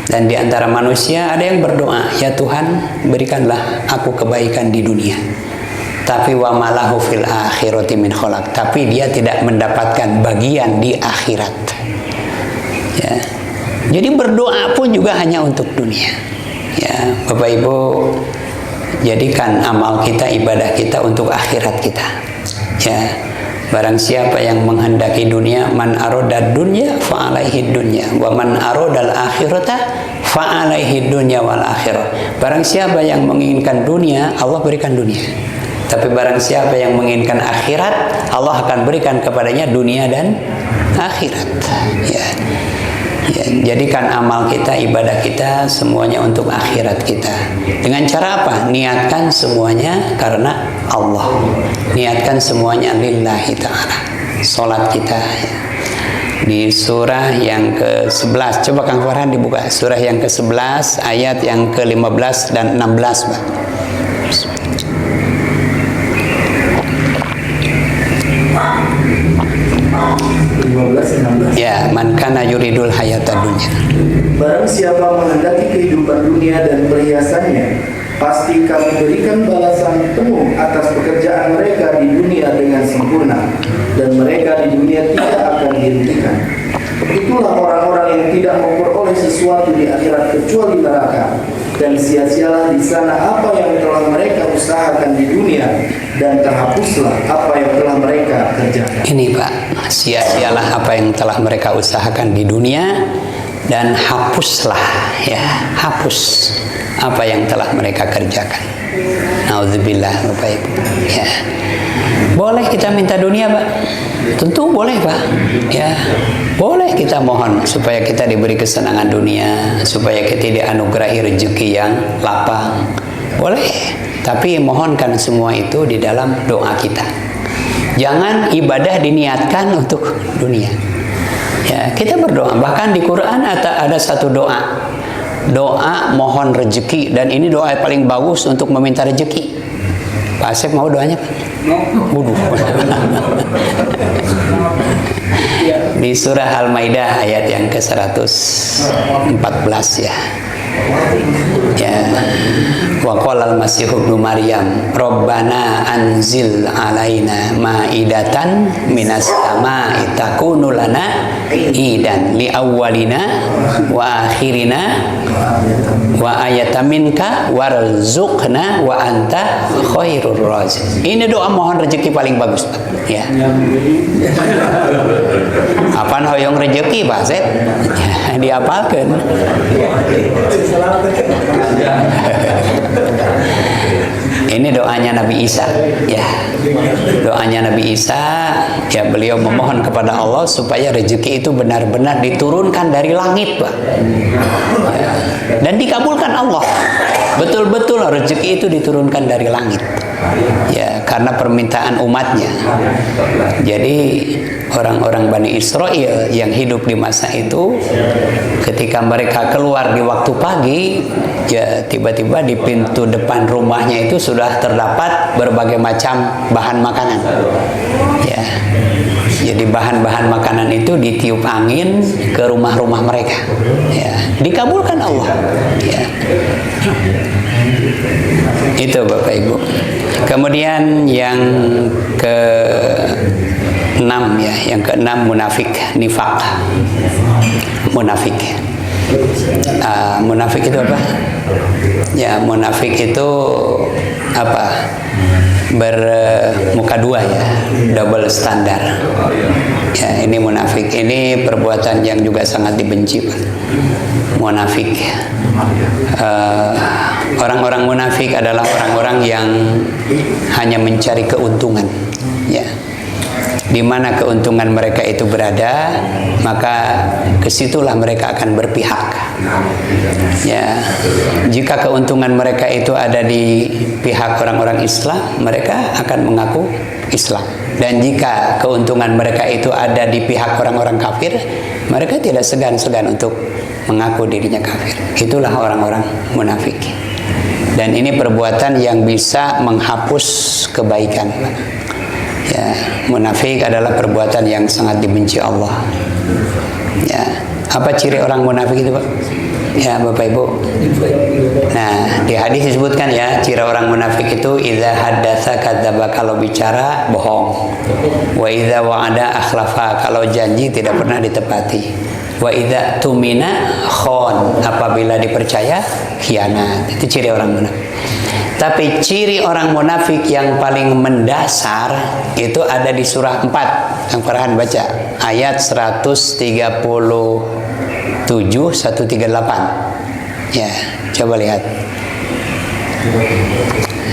Dan di antara manusia ada yang berdoa, ya Tuhan, berikanlah aku kebaikan di dunia. Tapi wa ma lahu fil akhirati min khalaq. Tapi dia tidak mendapatkan bagian di akhirat. Ya. Jadi berdoa pun juga hanya untuk dunia. Ya, Bapak Ibu, jadikan amal kita, ibadah kita untuk akhirat kita. Ya, barang siapa yang menghendaki dunia, man aradad dunya fa alaihi dunya, wa man aradal akhirata fa alaihi dunya wal akhirah. Barang siapa yang menginginkan dunia, Allah berikan dunia. Tapi barang siapa yang menginginkan akhirat, Allah akan berikan kepadanya dunia dan akhirat. Ya. Ya, jadikan amal kita, ibadah kita semuanya untuk akhirat kita. Dengan cara apa? Niatkan semuanya karena Allah. Niatkan semuanya lillahi ta'ala. Salat kita ya. Di surah yang ke-11. Coba Kang Farhan dibuka. Surah yang ke-11 ayat yang ke-15 dan 16, Pak. 15 dan Ya, man kana yuridul hayata dunya. Barang siapa menghendaki kehidupan dunia dan perhiasannya, pasti kami berikan balasan penuh atas pekerjaan mereka di dunia dengan sempurna, dan mereka di dunia tidak akan dihentikan. Itulah orang-orang yang tidak memperoleh sesuatu di akhirat kecuali neraka, dan sia-sialah di sana apa yang telah mereka usahakan di dunia, dan terhapuslah apa yang telah mereka kerjakan. Ini Pak, sia-sialah apa yang telah mereka usahakan di dunia, dan hapuslah, ya, hapus apa yang telah mereka kerjakan. Nauzubillah, Bapak Ibu. Ya. Boleh kita minta dunia, Pak? Tentu boleh, Pak. Ya, boleh kita mohon supaya kita diberi kesenangan dunia, supaya kita dianugerahi rezeki yang lapang. Boleh, tapi mohonkan semua itu di dalam doa kita. Jangan ibadah diniatkan untuk dunia. Ya, kita berdoa. Bahkan di Quran ada satu doa. Doa mohon rezeki, dan ini doa yang paling bagus untuk meminta rezeki. Pak Asep mau doanya, Pak? Waduh. Di surah Al-Maidah ayat yang ke-114 ya. Ya. Wa qala al-Masih ibnu Maryam, Rabbana anzil alaina ma'idatan minas sama'i takunu lana idan li awwalina wa akhirina wa ayatan minka warzuqna wa anta khairur raziqin. Ini doa mohon rezeki paling bagus, Pak. Ya. Apaan hoyong rezeki, Pak Zed? Ya, diapalkeun. Ini doanya Nabi Isa, ya. Doanya Nabi Isa, ya, beliau memohon kepada Allah supaya rezeki itu benar-benar diturunkan dari langit, Pak. Ya. Dan dikabulkan Allah. Betul-betul rezeki itu diturunkan dari langit. Ya, karena permintaan umatnya. Jadi orang-orang Bani Israel yang hidup di masa itu, ketika mereka keluar di waktu pagi, ya tiba-tiba di pintu depan rumahnya itu sudah terdapat berbagai macam bahan makanan. Ya, jadi bahan-bahan makanan itu ditiup angin ke rumah-rumah mereka. Ya, dikabulkan Allah. Ya. Itu Bapak Ibu. Kemudian yang ke-6 ya, yang ke-6 munafik, nifak. Munafik. Munafik itu apa? Ya, munafik itu apa? Bermuka dua ya, double standar. Ya, ini munafik. Ini perbuatan yang juga sangat dibenci, Pak. Munafik. Orang-orang munafik adalah orang-orang yang hanya mencari keuntungan. Ya. Di mana keuntungan mereka itu berada, maka kesitulah mereka akan berpihak. Ya, jika keuntungan mereka itu ada di pihak orang-orang Islam, mereka akan mengaku Islam. Dan jika keuntungan mereka itu ada di pihak orang-orang kafir, mereka tidak segan-segan untuk mengaku dirinya kafir. Itulah orang-orang munafik. Dan ini perbuatan yang bisa menghapus kebaikan. Ya, munafik adalah perbuatan yang sangat dibenci Allah. Ya, apa ciri orang munafik itu, Pak? Ya, Bapak Ibu. Nah, di hadis disebutkan ya, ciri orang munafik itu idza haddatsa kadzdzaba, kalau bicara bohong. Wa idza wa'ada akhlafa, kalau janji tidak pernah ditepati. Wa idza tumina khon, apabila dipercaya khianat. Itu ciri orang munafik. Tapi ciri orang munafik yang paling mendasar itu ada di surah 4. Yang Farhan baca ayat 137 138. Ya, coba lihat.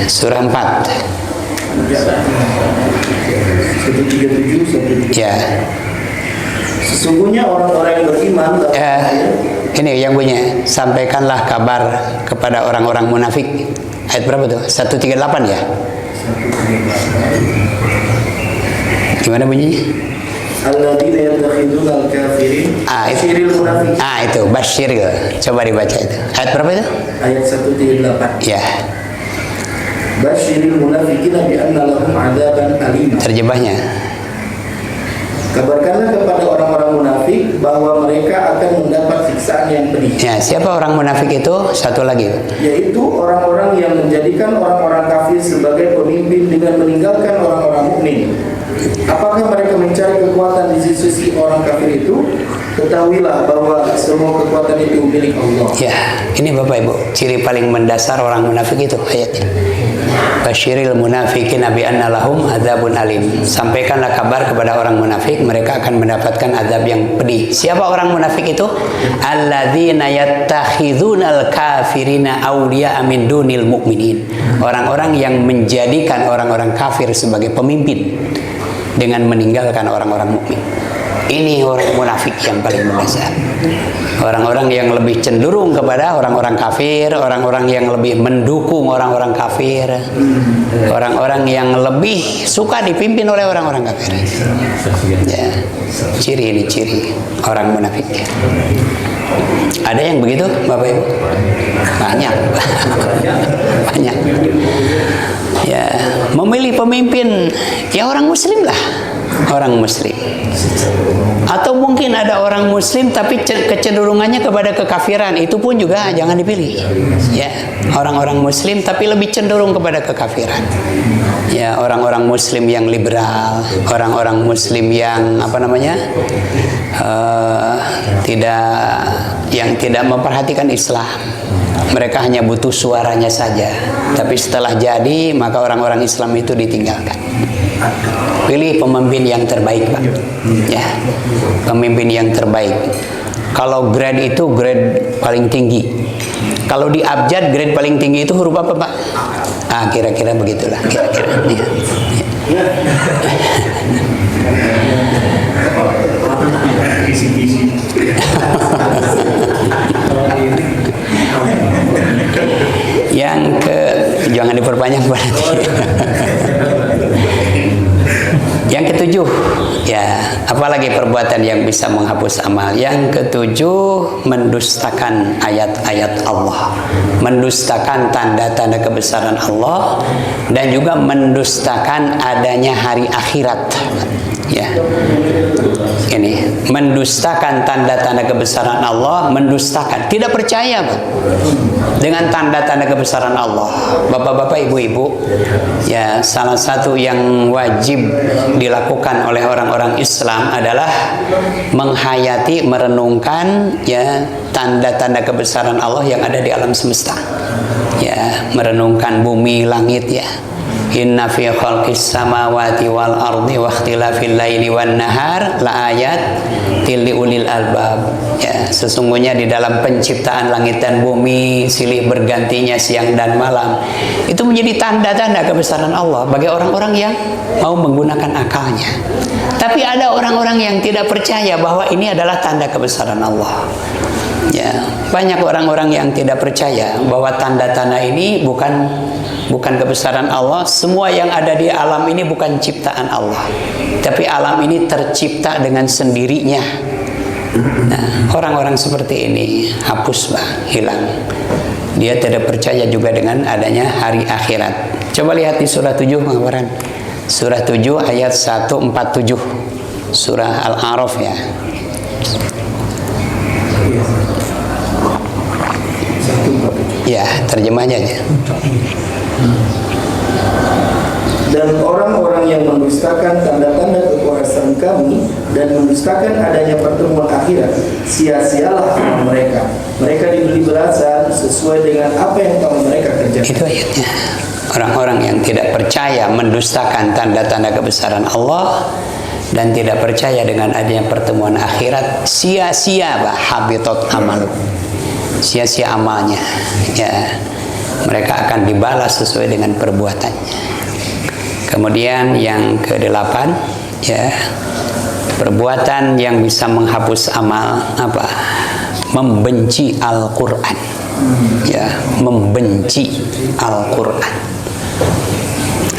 Surah 4. 137 Ya. Sesungguhnya orang-orang yang beriman, ini yang punya, sampaikanlah kabar kepada orang-orang munafik. Ayat berapa tuh? 138 ya? Gimana bunyinya? Alladzina yattakhiduna al-kafirin basyiril munafiqin. Itu basyiril. Coba dibaca itu. Ayat berapa itu? Ayat 138. Ya. Basyiril munafiqina bi anna lahum 'adzaban alim. Terjemahnya. Kabarkanlah kepada orang-orang munafik siksaan yang pedih. Ya, siapa orang munafik itu? Satu lagi. Yaitu orang-orang yang menjadikan orang-orang kafir sebagai pemimpin dengan meninggalkan orang-orang mukmin. Apakah mereka mencari kekuatan di sisi orang kafir itu? Ketahuilah bahwa semua kekuatan itu milik Allah. Ya, ini Bapak Ibu, ciri paling mendasar orang munafik itu ayatnya. Basyiril munafikin bi anna lahum adzabun alim. Sampaikanlah kabar kepada orang munafik, mereka akan mendapatkan azab yang pedih. Siapa orang munafik itu? Alladzina yattakhidunal kafirina awliya'a min dunil mu'minin. Orang-orang yang menjadikan orang-orang kafir sebagai pemimpin dengan meninggalkan orang-orang mukmin. Ini orang munafik yang paling mendasar. Orang-orang yang lebih cenderung kepada orang-orang kafir, orang-orang yang lebih mendukung orang-orang kafir, orang-orang yang lebih suka dipimpin oleh orang-orang kafir. Ya, ciri ini ciri orang munafik. Ada yang begitu, Bapak Ibu? Banyak. Banyak. Ya, memilih pemimpin ya orang muslim lah. Orang muslim. Atau mungkin ada orang muslim tapi kecenderungannya kepada kekafiran, itu pun juga jangan dipilih. Ya, orang-orang muslim tapi lebih cenderung kepada kekafiran. Ya, orang-orang muslim yang liberal, orang-orang muslim yang tidak memperhatikan Islam. Mereka hanya butuh suaranya saja. Tapi setelah jadi, maka orang-orang Islam itu ditinggalkan. Pilih pemimpin yang terbaik, Pak. Ya, pemimpin yang terbaik. Kalau grade itu grade paling tinggi. Kalau di abjad grade paling tinggi itu huruf apa, Pak? Ah, kira-kira begitulah. Kira-kira. Ya. Ya. Jangan diperpanjang berarti. Yang ketujuh, ya, apalagi perbuatan yang bisa menghapus amal. Yang ketujuh, mendustakan ayat-ayat Allah, mendustakan tanda-tanda kebesaran Allah, dan juga mendustakan adanya hari akhirat. Ya, ini mendustakan tanda-tanda kebesaran Allah, mendustakan, tidak percaya, Pak, dengan tanda-tanda kebesaran Allah. Bapak-bapak, ibu-ibu, ya, salah satu yang wajib dilakukan oleh orang-orang Islam adalah menghayati, merenungkan ya tanda-tanda kebesaran Allah yang ada di alam semesta. Ya, merenungkan bumi, langit, ya. Inna fi khalqis samawati wal ardi wa ikhtilafil laili wan nahar la ayat li ulil albab. Ya, sesungguhnya di dalam penciptaan langit dan bumi, silih bergantinya siang dan malam, itu menjadi tanda-tanda kebesaran Allah bagi orang-orang yang mau menggunakan akalnya. Tapi ada orang-orang yang tidak percaya bahwa ini adalah tanda kebesaran Allah. Ya, banyak orang-orang yang tidak percaya bahwa tanda-tanda ini bukan kebesaran Allah. Semua yang ada di alam ini bukan ciptaan Allah, tapi alam ini tercipta dengan sendirinya. Nah, orang-orang seperti ini hapus, Pak, hilang. Dia tidak percaya juga dengan adanya hari akhirat. Coba lihat di surah 7, pengabaran. Surah 7 ayat 147. Surah Al-A'raf, ya. Ya, terjemahnya aja. Dan orang-orang yang mendustakan tanda-tanda kekuasaan kami dan mendustakan adanya pertemuan akhirat, sia-sialah amal mereka. Mereka diberi balasan sesuai dengan apa yang telah mereka kerjakan. Itu ayatnya. Orang-orang yang tidak percaya, mendustakan tanda-tanda kebesaran Allah dan tidak percaya dengan adanya pertemuan akhirat, sia-sia, Pak, habitat amal. Sia-sia amalnya. Ya, mereka akan dibalas sesuai dengan perbuatannya. Kemudian yang ke-8, ya, perbuatan yang bisa menghapus amal apa? Membenci Al-Quran. Ya, membenci Al-Quran.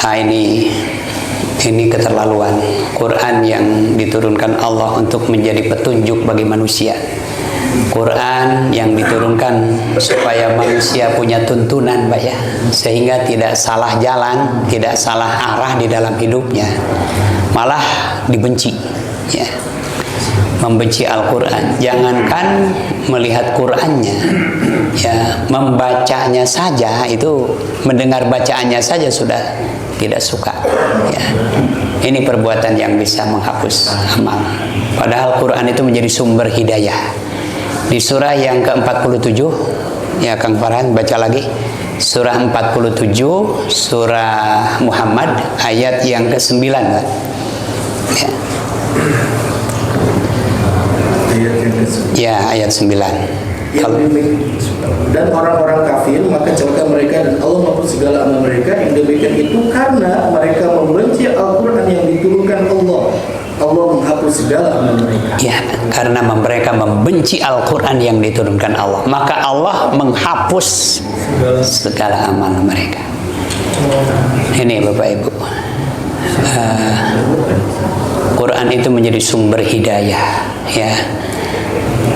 Nah, ini keterlaluan. Quran yang diturunkan Allah untuk menjadi petunjuk bagi manusia. Quran yang diturunkan supaya manusia punya tuntunan, Pak, ya, sehingga tidak salah jalan, tidak salah arah di dalam hidupnya, malah dibenci, ya. membenci Al-Quran. Jangankan melihat Qurannya, ya, membacanya saja itu, mendengar bacaannya saja sudah tidak suka. Ya. Ini perbuatan yang bisa menghapus amal. Padahal Quran itu menjadi sumber hidayah. Di surah yang ke-47, ya Kang Farhan baca lagi. Surah 47, surah Muhammad ayat yang ke-9. Ya. Ya, ayat 9. Dan orang-orang kafir maka celaka mereka dan Allah menghapus segala amal mereka. Yang demikian itu karena mereka membenci Al-Quran yang diturunkan Allah. Allah menghapus segala amal mereka. Ya, karena mereka membenci Al-Quran yang diturunkan Allah, maka Allah menghapus segala amal mereka. Ini Bapak Ibu, Quran itu menjadi sumber hidayah, ya.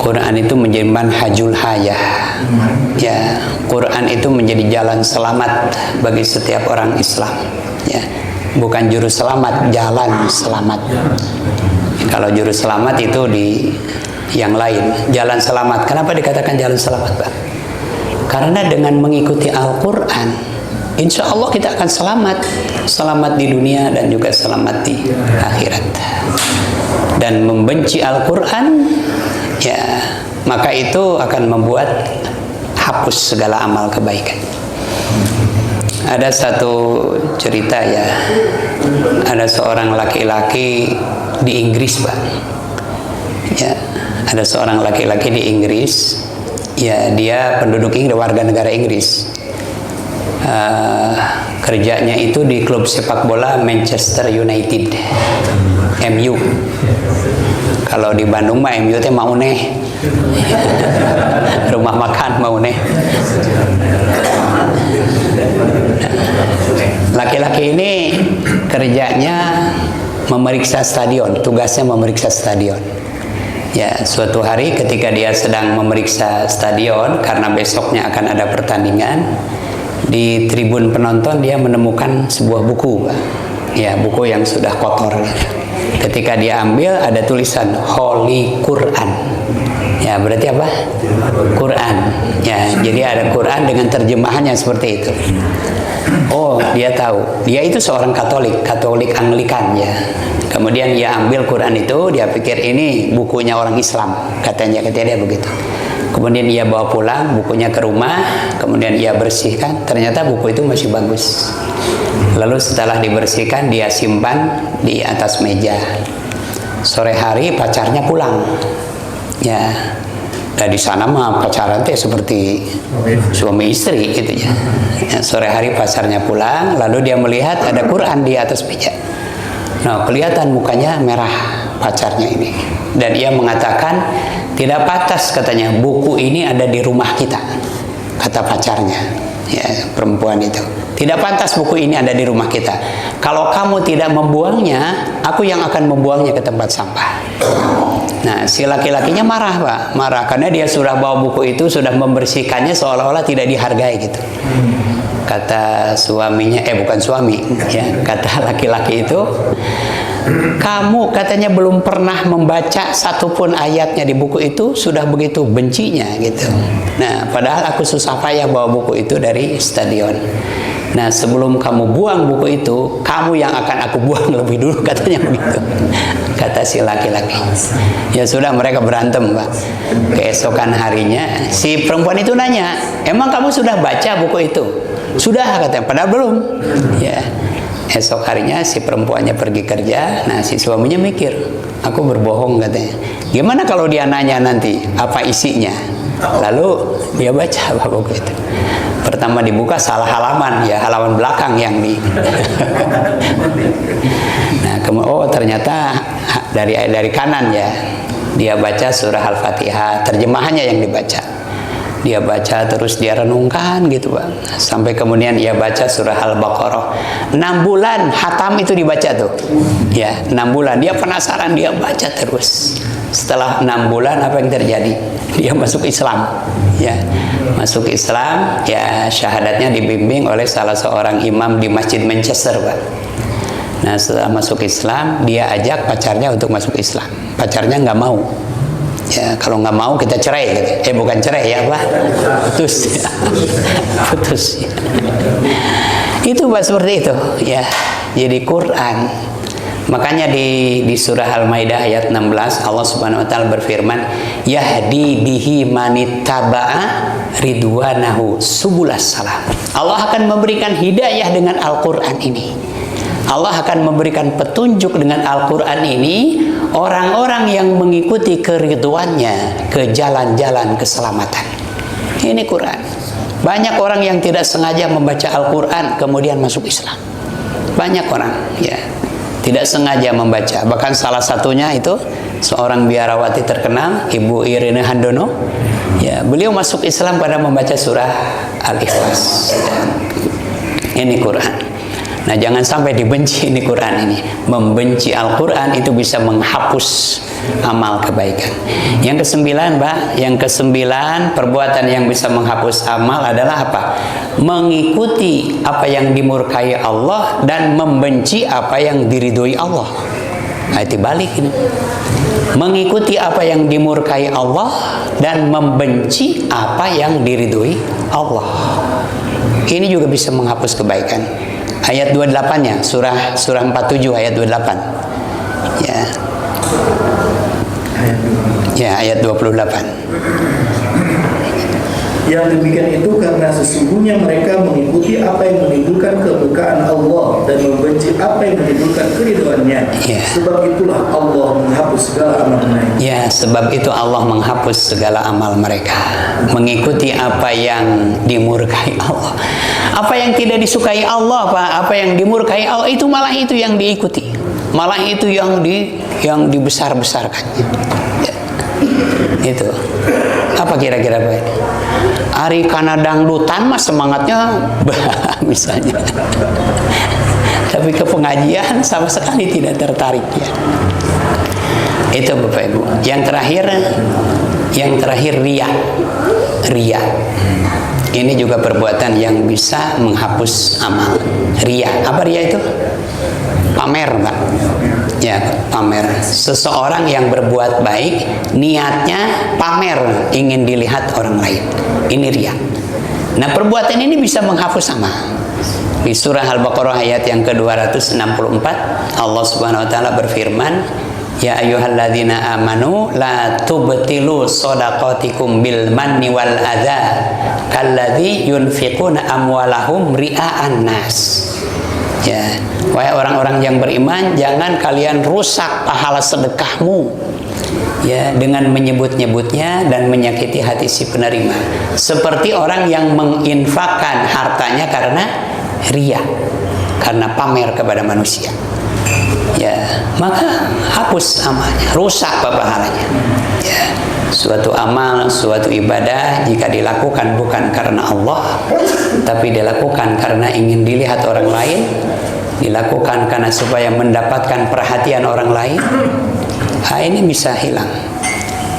Quran itu menjadi manhajul hayah, ya. Quran itu menjadi jalan selamat bagi setiap orang Islam, ya. Bukan juru selamat, jalan selamat. Kalau juru selamat itu di yang lain, jalan selamat. Kenapa dikatakan jalan selamat, Pak? Karena dengan mengikuti Al-Quran, insya Allah kita akan selamat, selamat di dunia dan juga selamat di akhirat. Dan membenci Al-Quran, ya, maka itu akan membuat hapus segala amal kebaikan. Ada satu cerita, ya, ada seorang laki-laki di Inggris, Pak. Ya, ada seorang laki-laki di Inggris, ya, dia penduduk Inggris, warga negara Inggris. Kerjanya itu di klub sepak bola Manchester United, MU. Kalau di Bandung mah MU teh Mauneh. Rumah makan Mauneh. Laki-laki ini kerjanya memeriksa stadion, tugasnya memeriksa stadion. Ya, suatu hari ketika dia sedang memeriksa stadion karena besoknya akan ada pertandingan, di tribun penonton dia menemukan sebuah buku, Pak. Ya, buku yang sudah kotor. Ketika dia ambil ada tulisan Holy Quran. Ya, berarti apa? Quran. Ya, jadi ada Quran dengan terjemahannya seperti itu. Oh, dia tahu. Dia itu seorang Katolik Anglikan, ya. Kemudian dia ambil Quran itu, dia pikir ini bukunya orang Islam, katanya dia begitu. Kemudian ia bawa pulang bukunya ke rumah, kemudian ia bersihkan, ternyata buku itu masih bagus. Lalu setelah dibersihkan, dia simpan di atas meja. Sore hari pacarnya pulang. Ya, dan di sana mah pacaran teh seperti suami istri gitu, ya. Ya, sore hari pacarnya pulang, lalu dia melihat ada Quran di atas meja. Nah, kelihatan mukanya merah pacarnya ini. Dan ia mengatakan, tidak pantas katanya buku ini ada di rumah kita, kata pacarnya, ya, perempuan itu. Tidak pantas buku ini ada di rumah kita. Kalau kamu tidak membuangnya, aku yang akan membuangnya ke tempat sampah. Nah, si laki-lakinya marah, Pak. Marah karena dia sudah bawa buku itu, sudah membersihkannya seolah-olah tidak dihargai gitu. Kata suaminya, bukan suami, ya, kata laki-laki itu, kamu katanya belum pernah membaca satupun ayatnya di buku itu, sudah begitu bencinya gitu. Nah, padahal aku susah payah bawa buku itu dari stadion. Nah, sebelum kamu buang buku itu, kamu yang akan aku buang lebih dulu, katanya begitu. Kata si laki-laki. Ya sudah, mereka berantem, Pak. Keesokan harinya, si perempuan itu nanya, emang kamu sudah baca buku itu? Sudah, katanya, padahal belum. Ya. Esok harinya si perempuannya pergi kerja. Nah, si suaminya mikir, aku berbohong, katanya. Gimana kalau dia nanya nanti apa isinya? Lalu dia baca buku itu. Pertama dibuka salah halaman, ya, halaman belakang yang di. Nah, oh ternyata dari kanan, ya. Dia baca surah Al-Fatihah, terjemahannya yang dibaca. Dia baca terus, dia renungkan gitu, Pak. Sampai kemudian ia baca surah Al-Baqarah. 6 bulan hatam itu dibaca tuh. Ya, 6 bulan. Dia penasaran, dia baca terus. Setelah 6 bulan apa yang terjadi? Dia masuk Islam. Ya, masuk Islam, ya, syahadatnya dibimbing oleh salah seorang imam di Masjid Manchester, Pak. Nah, setelah masuk Islam, dia ajak pacarnya untuk masuk Islam. Pacarnya nggak mau. Ya, kalau nggak mau kita cerai gitu. Bukan cerai ya, apa? Putus. Ya. Putus. Ya. Itu Pak seperti itu, ya. Jadi Quran. Makanya di surah Al-Maidah ayat 16 Allah Subhanahu wa taala berfirman, "Yahdi bihi manittaba'a ridwanahu subulas salam." Allah akan memberikan hidayah dengan Al-Qur'an ini. Allah akan memberikan petunjuk dengan Al-Quran ini orang-orang yang mengikuti keridhoannya ke jalan-jalan keselamatan. Ini Quran. Banyak orang yang tidak sengaja membaca Al-Quran kemudian masuk Islam. Banyak orang, ya, tidak sengaja membaca. Bahkan salah satunya itu seorang biarawati terkenal, Ibu Irene Handono. Ya, beliau masuk Islam pada membaca surah Al-Ikhlas. Ya. Ini Quran. Nah, jangan sampai dibenci ini Quran ini. Membenci Al-Quran itu bisa menghapus amal kebaikan. Yang kesembilan, Mbak, yang kesembilan perbuatan yang bisa menghapus amal adalah apa? Mengikuti apa yang dimurkai Allah dan membenci apa yang diridhoi Allah. Nah, itu balik ini. Mengikuti apa yang dimurkai Allah dan membenci apa yang diridhoi Allah. Ini juga bisa menghapus kebaikan. Ayat 28-nya, surah 47 ayat 28. Ya. Ya, ayat 28. Yang demikian itu karena sesungguhnya mereka mengikuti apa yang menimbulkan kebukaan Allah dan membenci apa yang menimbulkan keridhoannya. Ya. Sebab itulah Allah menghapus segala amal mereka. Ya, sebab itu Allah menghapus segala amal mereka. Mengikuti apa yang dimurkai Allah. Apa yang tidak disukai Allah, apa yang dimurkai Allah, itu malah itu yang diikuti. Malah itu yang dibesar-besarkan. Ya. Itu. Apa kira-kira Pak? Ari kana dangdutan mah semangatnya misalnya. Tapi ke pengajian sama sekali tidak tertarik ya. Itu Bapak Ibu. Yang terakhir riya. Riya. Ini juga perbuatan yang bisa menghapus amal. Riya. Apa riya itu? Pamer, Pak. Ya, pamer. Seseorang yang berbuat baik, niatnya pamer, ingin dilihat orang lain. Ini riya. Nah, perbuatan ini bisa menghapus amal. Di surah Al-Baqarah ayat yang ke-264, Allah Subhanahu wa taala berfirman, "Ya ayyuhalladzina amanu la tubtilu shadaqatikum bil manni wal adza kalladzi yunfiquna amwalahum ria'an nas." Ya, wahai orang-orang yang beriman, jangan kalian rusak pahala sedekahmu ya dengan menyebut-nyebutnya dan menyakiti hati si penerima. Seperti orang yang menginfakkan hartanya karena riya, karena pamer kepada manusia. Ya, maka hapus amalnya, rusak pahalanya. Ya, suatu amal, suatu ibadah jika dilakukan bukan karena Allah, tapi dilakukan karena ingin dilihat orang lain, dilakukan karena supaya mendapatkan perhatian orang lain, ini bisa hilang.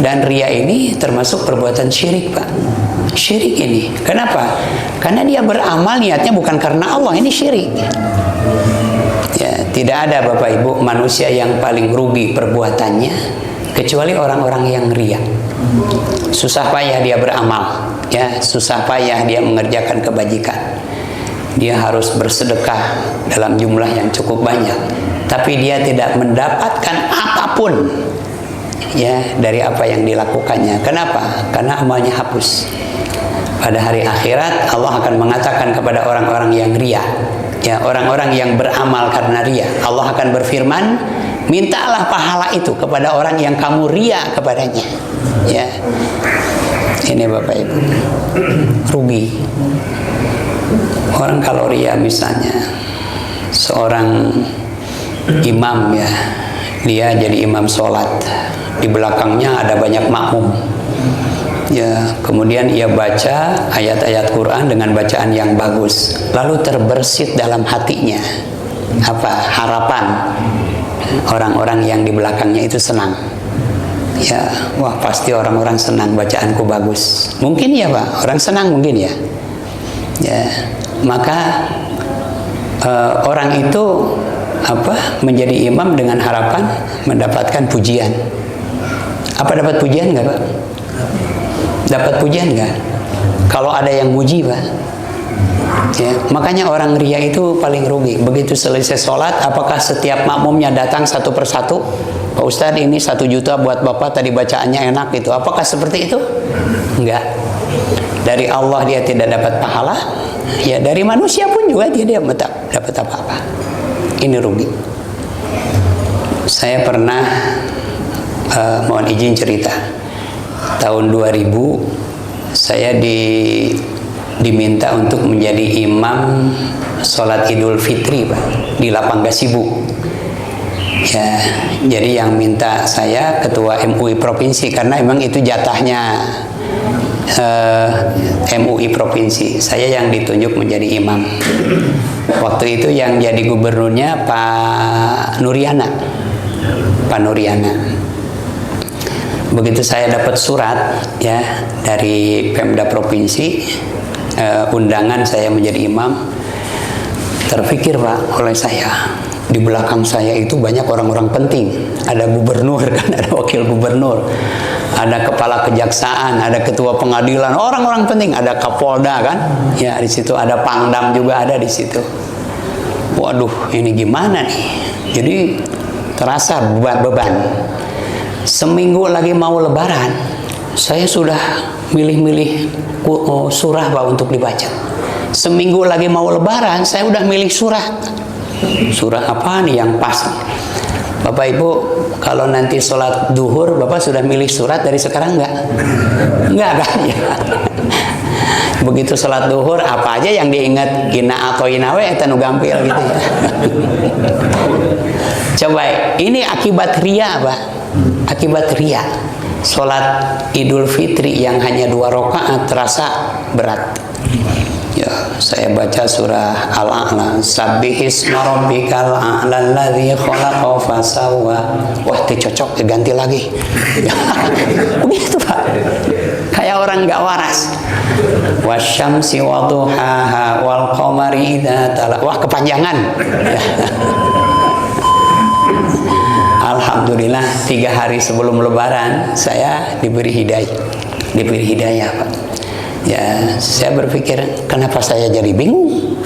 Dan riya ini termasuk perbuatan syirik, Pak. Syirik ini. Kenapa? Karena dia beramal niatnya bukan karena Allah, ini syirik. Ya, tidak ada Bapak Ibu manusia yang paling rugi perbuatannya kecuali orang-orang yang riya. Susah payah dia beramal, ya, susah payah dia mengerjakan kebajikan. Dia harus bersedekah dalam jumlah yang cukup banyak, tapi dia tidak mendapatkan apapun ya dari apa yang dilakukannya. Kenapa? Karena amalnya hapus. Pada hari akhirat Allah akan mengatakan kepada orang-orang yang riya, ya, orang-orang yang beramal karena riya, Allah akan berfirman, mintalah pahala itu kepada orang yang kamu riya kepadanya. Ya, ini Bapak Ibu, rugi. Orang kalau riya misalnya, seorang imam ya, dia jadi imam sholat, di belakangnya ada banyak makmum. Ya, kemudian ia baca ayat-ayat Quran dengan bacaan yang bagus, lalu terbersit dalam hatinya apa harapan orang-orang yang di belakangnya itu senang. Ya, wah pasti orang-orang senang bacaanku bagus. Mungkin ya Pak, orang senang mungkin ya. Ya, maka orang itu menjadi imam dengan harapan mendapatkan pujian. Apa dapat pujian nggak Pak? Dapat pujian nggak? Kalau ada yang muji Pak, ya, makanya orang ria itu paling rugi. Begitu selesai sholat, apakah setiap makmumnya datang satu persatu? Pak Ustadz, ini 1 juta buat Bapak, tadi bacaannya enak gitu. Apakah seperti itu? Enggak. Dari Allah dia tidak dapat pahala, ya dari manusia pun juga dia dapat apa-apa. Ini rugi. Saya pernah mohon izin cerita. Tahun 2000 saya diminta untuk menjadi imam sholat Idul Fitri Pak, di Lapang Gasibu. Ya, jadi yang minta saya ketua MUI provinsi, karena emang itu jatahnya MUI provinsi. Saya yang ditunjuk menjadi imam. Waktu itu yang jadi gubernurnya Pak Nuriana. Begitu saya dapat surat ya dari Pemda provinsi, undangan saya menjadi imam, terpikir Pak oleh saya, di belakang saya itu banyak orang-orang penting. Ada gubernur kan, ada wakil gubernur, ada kepala kejaksaan, ada ketua pengadilan, orang-orang penting, ada Kapolda kan, ya di situ ada Pangdam juga ada di situ. Waduh, ini gimana nih? Jadi terasa beban. Seminggu lagi mau Lebaran, saya sudah milih-milih surah Pak untuk dibaca. Seminggu lagi mau Lebaran, saya udah milih surah. Surah apa nih yang pas? Bapak Ibu, kalau nanti sholat duhur, Bapak sudah milih surat dari sekarang enggak? Enggak kan? Ya. Begitu sholat duhur, apa aja yang diingat, ina atau inawe, eta nu gampil gitu ya. Coba, ini akibat ria Pak. Akibat ria. Sholat Idul Fitri yang hanya 2 rakaat terasa berat. Ya, saya baca surah Al-A'la, sabbihisma rabbikal a'la alladzi khalaqa fasawwa. Wah, cocok, ganti lagi. Begitu Pak. Kayak orang nggak waras. Wasyamsi waduhaha wal qamari idza tala. Wah, kepanjangan. Alhamdulillah 3 hari sebelum Lebaran saya diberi hidayah Pak. Ya, saya berpikir kenapa saya jadi bingung.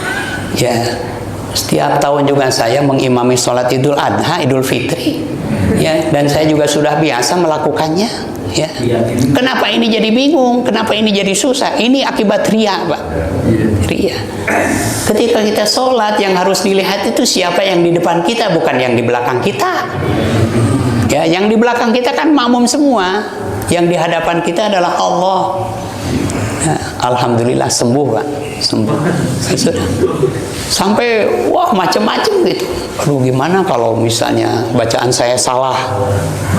Ya, setiap tahun juga saya mengimami sholat Idul Adha, Idul Fitri. Ya, dan saya juga sudah biasa melakukannya. Ya, kenapa ini jadi bingung? Kenapa ini jadi susah? Ini akibat ria Pak. Ria. Ketika kita sholat, yang harus dilihat itu siapa yang di depan kita, bukan yang di belakang kita. Ya, yang di belakang kita kan makmum semua. Yang di hadapan kita adalah Allah. Ya, alhamdulillah sembuh Pak, sembuh. Sudah. Sampai wah macam-macam gitu. Aduh, gimana kalau misalnya bacaan saya salah?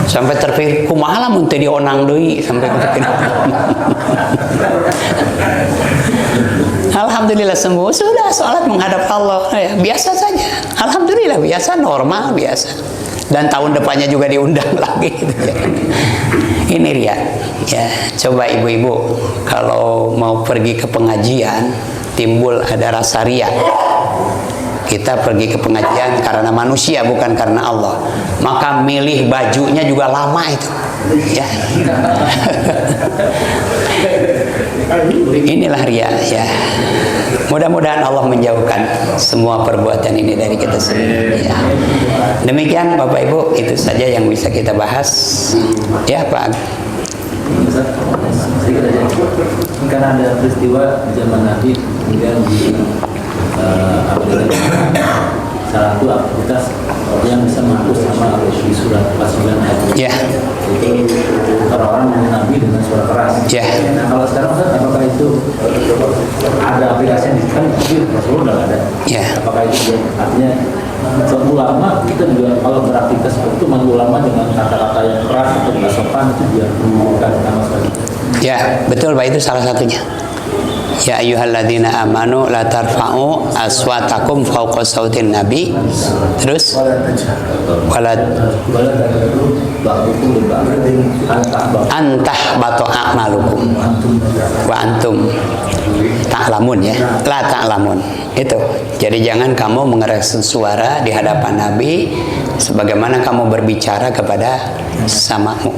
Sampai terpikir kumaha lamun teu dionang deui sampai terpikir. Alhamdulillah sembuh. Sudah sholat menghadap Allah. Ya, biasa saja. Alhamdulillah biasa, normal biasa. Dan tahun depannya juga diundang lagi gitu ya. Ini ria. Ya, coba ibu-ibu kalau mau pergi ke pengajian timbul ada rasa ria. Kita pergi ke pengajian karena manusia bukan karena Allah. Maka milih bajunya juga lama itu. Ya. Inilah ria ya. Mudah-mudahan Allah menjauhkan semua perbuatan ini dari kita semua. Ya. Demikian Bapak Ibu, itu saja yang bisa kita bahas. Ya Pak. Karena ada peristiwa di zaman Nabi kemudian di salah satu aktivitas yang bisa menghapus sama di surat 49 ayat Ya. itu orang-orang menghina Nabi dengan suara keras. Ya. Nah kalau sekarang Ustaz, apakah itu ada aplikasi yang kan Rasulullah udah ada? Ya. Apakah itu artinya ulama kita juga kalau beraktivitas seperti itu ulama dengan kata-kata yang keras atau nggak sopan itu dia bukan sama sekali. Ya, betul Pak, itu salah satunya. Ya ayyuhalladzina amanu la tarfa'u aswatakum fawqa sautin nabi. Terus wala antah bato a'malukum wa antum ta'lamun ya. La ta'lamun. Itu. Jadi jangan kamu mengeras suara di hadapan Nabi sebagaimana kamu berbicara kepada sesamamu,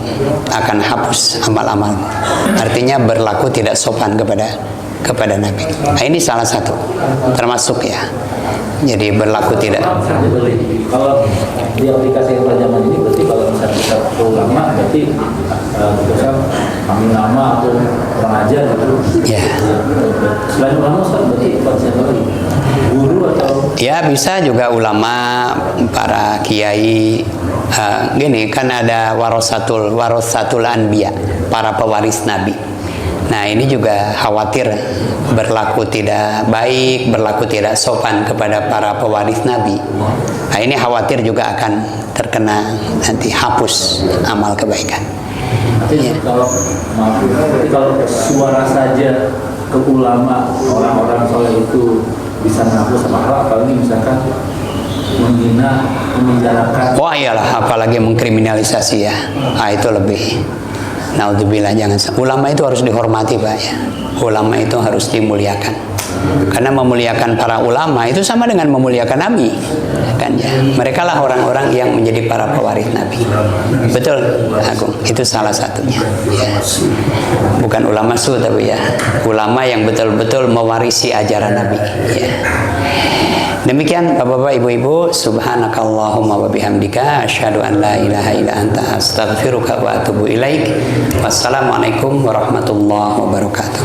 akan hapus amal-amalmu. Artinya berlaku tidak sopan kepada Nabi. Nah, ini salah satu termasuk ya. Jadi berlaku tidak. Kalau di aplikasi yang zaman ini berarti kalau misalnya kita ulama berarti misalnya kami nama atau orang ajar gitu. Ya. Selain ulama berarti siapa lagi? Guru atau? Ya bisa juga ulama, para kiai. Gini kan ada warasatul anbiya, para pewaris Nabi. Nah ini juga khawatir berlaku tidak baik, berlaku tidak sopan kepada para pewaris Nabi. Nah ini khawatir juga akan terkena nanti hapus amal kebaikan. Tapi kalau suara saja ke ulama orang-orang soleh itu bisa menghapus amal, apalagi misalkan menghina, memenjarakan. Wah iyalah, apalagi mengkriminalisasi ya. Nah itu lebih. Naudzubillah, jangan. Ulama itu harus dihormati Pak ya. Ulama itu harus dimuliakan. Karena memuliakan para ulama itu sama dengan memuliakan Nabi. Kan ya. Mereka lah orang-orang yang menjadi para pewaris Nabi. Betul, Agung. Itu salah satunya. Ya. Bukan ulama su tapi ya. Ulama yang betul-betul mewarisi ajaran Nabi. Ya. Demikian Bapak-bapak, Ibu-ibu, subhanakallahumma wa bihamdika asyhadu an la ilaha illa anta astaghfiruka wa atubu ilaik. Wassalamualaikum warahmatullahi wabarakatuh.